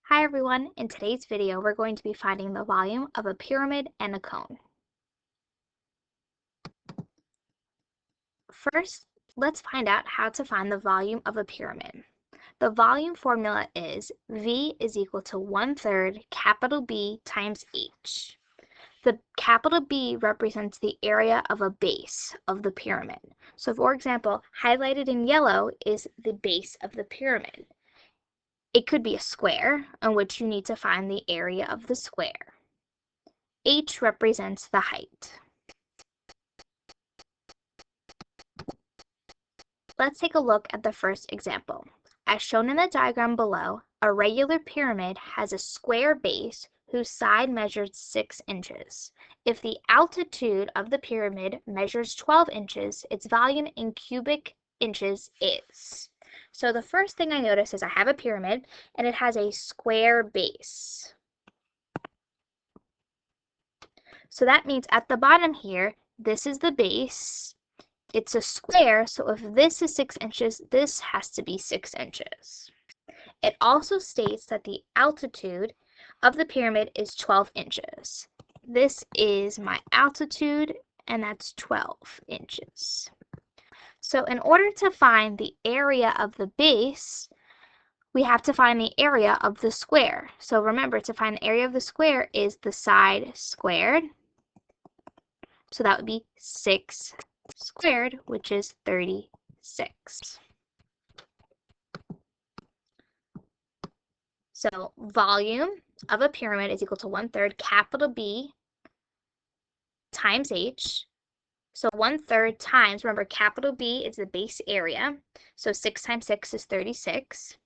Hi everyone, in today's video we're going to be finding the volume of a pyramid and a cone. First, let's find out how to find the volume of a pyramid. The volume formula is V is equal to 1/3 capital B times H. The capital B represents the area of a base of the pyramid. So for example, highlighted in yellow is the base of the pyramid. It could be a square, in which you need to find the area of the square. H represents the height. Let's take a look at the first example. As shown in the diagram below, a regular pyramid has a square base whose side measures 6 inches. If the altitude of the pyramid measures 12 inches, its volume in cubic inches is. So the first thing I notice is I have a pyramid and it has a square base. So that means at the bottom here, this is the base. It's a square, so if this is 6 inches, this has to be 6 inches. It also states that the altitude of the pyramid is 12 inches. This is my altitude, and that's 12 inches. So in order to find the area of the base, we have to find the area of the square. So remember, to find the area of the square is the side squared. So that would be 6 squared, which is 36. So volume of a pyramid is equal to 1/3 capital B times H. So 1/3 times, remember capital B is the base area, so 6 times 6 is 36.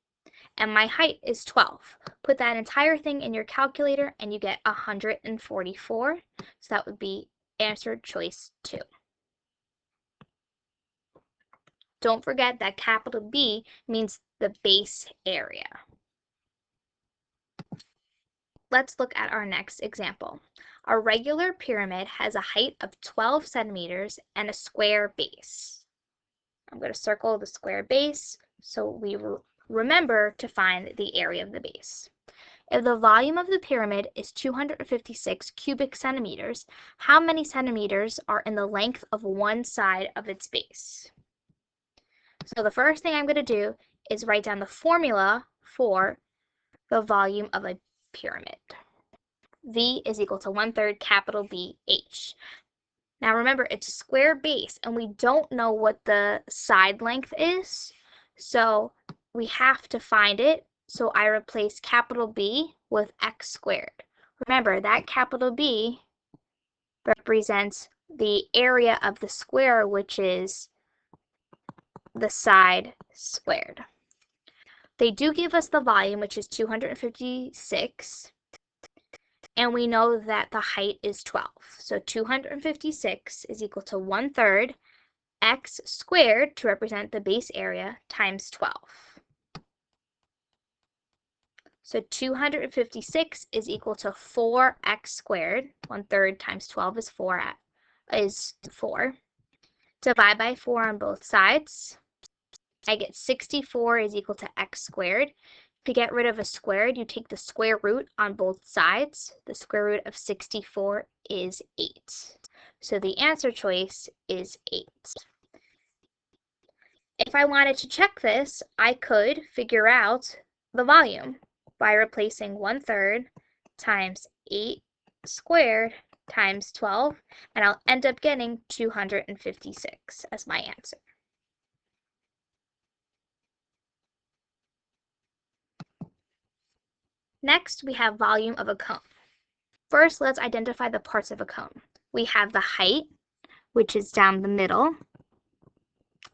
And my height is 12. Put that entire thing in your calculator and you get 144. So that would be answer choice 2. Don't forget that capital B means the base area. Let's look at our next example. A regular pyramid has a height of 12 centimeters and a square base. I'm going to circle the square base so we remember to find the area of the base. If the volume of the pyramid is 256 cubic centimeters, how many centimeters are in the length of one side of its base? So the first thing I'm going to do is write down the formula for the volume of a pyramid. V is equal to 1/3 capital B H. Now remember, it's a square base and we don't know what the side length is, so we have to find it. So I replace capital B with x squared. Remember, that capital B represents the area of the square, which is the side squared. They do give us the volume, which is 256, and we know that the height is 12. So 256 is equal to 1/3 x squared, to represent the base area, times 12. So 256 is equal to 4x squared. 1/3 times 12 is 4. Divide by 4 on both sides. I get 64 is equal to x squared. To get rid of a squared, you take the square root on both sides. The square root of 64 is 8. So the answer choice is 8. If I wanted to check this, I could figure out the volume by replacing 1/3 times 8 squared times 12, and I'll end up getting 256 as my answer. Next, we have volume of a cone. First, let's identify the parts of a cone. We have the height, which is down the middle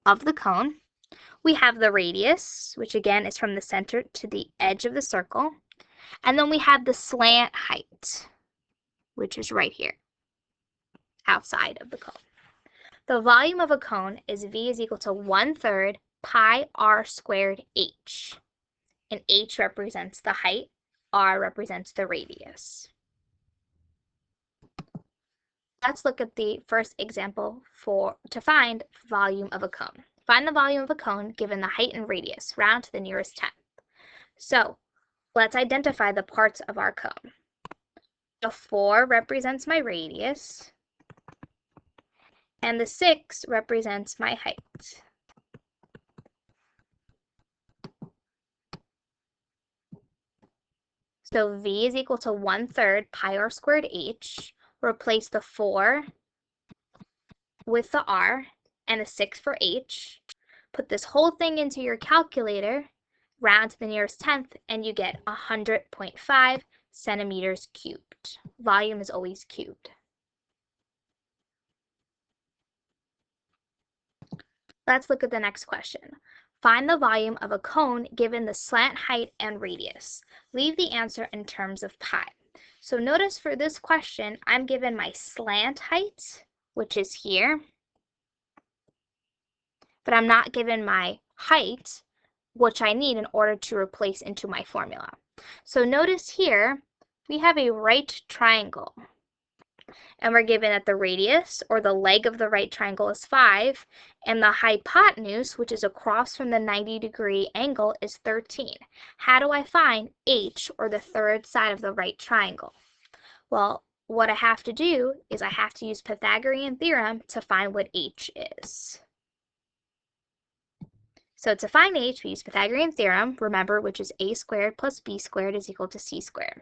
of the cone. We have the radius, which again is from the center to the edge of the circle. And then we have the slant height, which is right here, outside of the cone. The volume of a cone is V is equal to 1/3 pi r squared h. And h represents the height, r represents the radius. Let's look at the first example to find volume of a cone. Find the volume of a cone given the height and radius, round to the nearest tenth. So let's identify the parts of our cone. The 4 represents my radius, and the 6 represents my height. So V is equal to 1/3 pi r squared h. Replace the 4 with the r and the 6 for h. Put this whole thing into your calculator, round to the nearest tenth, and you get 100.5 centimeters cubed. Volume is always cubed. Let's look at the next question. Find the volume of a cone given the slant height and radius. Leave the answer in terms of pi. So notice for this question, I'm given my slant height, which is here, but I'm not given my height, which I need in order to replace into my formula. So notice here, we have a right triangle, and we're given that the radius, or the leg of the right triangle, is 5, and the hypotenuse, which is across from the 90-degree angle, is 13. How do I find h, or the third side of the right triangle? Well, what I have to do is I have to use Pythagorean theorem to find what h is. So to find h, we use Pythagorean theorem, remember, which is a squared plus b squared is equal to c squared.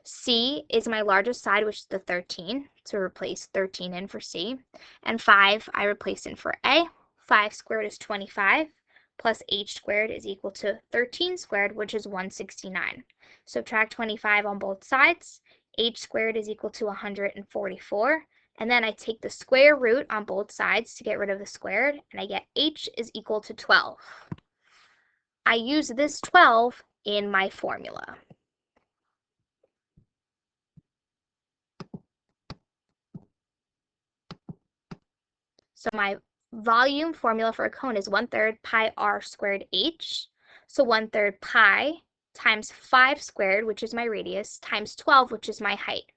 C is my largest side, which is the 13, so replace 13 in for C. And 5, I replace in for A. 5 squared is 25, plus h squared is equal to 13 squared, which is 169. Subtract 25 on both sides. H squared is equal to 144. And then I take the square root on both sides to get rid of the squared, and I get h is equal to 12. I use this 12 in my formula. So my volume formula for a cone is 1/3 pi r squared h. So 1/3 pi times 5 squared, which is my radius, times 12, which is my height.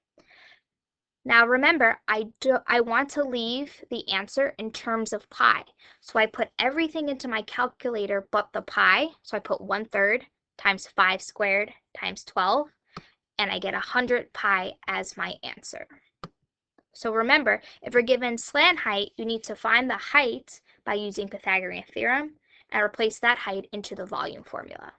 Now remember, I want to leave the answer in terms of pi. So I put everything into my calculator but the pi. So I put 1/3 times 5 squared times 12, and I get 100 pi as my answer. So remember, if you're given slant height, you need to find the height by using Pythagorean theorem and replace that height into the volume formula.